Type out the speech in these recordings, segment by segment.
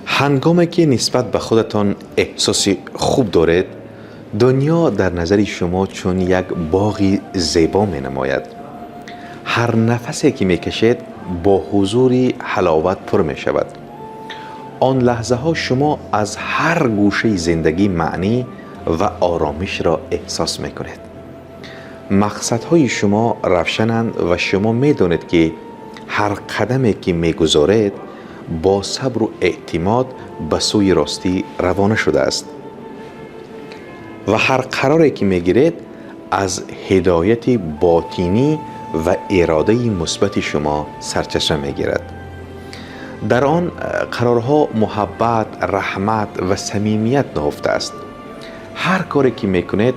هنگامی که نسبت به خودتان احساس خوب دارید، دنیا در نظر شما چون یک باغی زیبا می نماید. هر نفسی که می کشید با حضوری حلاوت پر می شود. آن لحظه ها شما از هر گوشه زندگی معنی و آرامش را احساس می کنید. مقصدهای شما روشنند و شما می دانید که هر قدمی که می گذارید با صبر و اعتماد به سوی راستی روانه شده است و هر قراری که می گیرید از هدایت باطنی و اراده مثبت شما سرچشمه می گیرد. در آن قرارها محبت، رحمت و صمیمیت نهفته است. هر کاری که می کنید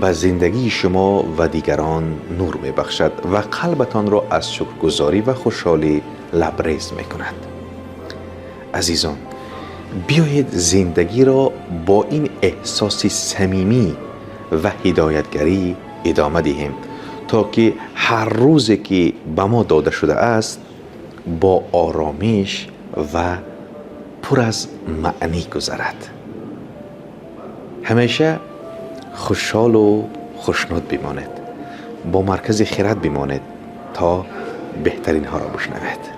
به زندگی شما و دیگران نور می بخشد و قلبتان را از شکرگزاری و خوشحالی لبریز می کند. عزیزان، بیایید زندگی را با این احساس صمیمی و هدایتگری ادامه دهیم تا که هر روزی که به ما داده شده است با آرامش و پر از معنی گذرد. همیشه خوشحال و خوشنود بمانید. با مرکز خیرات بمانید تا بهترین ها را بشنوید.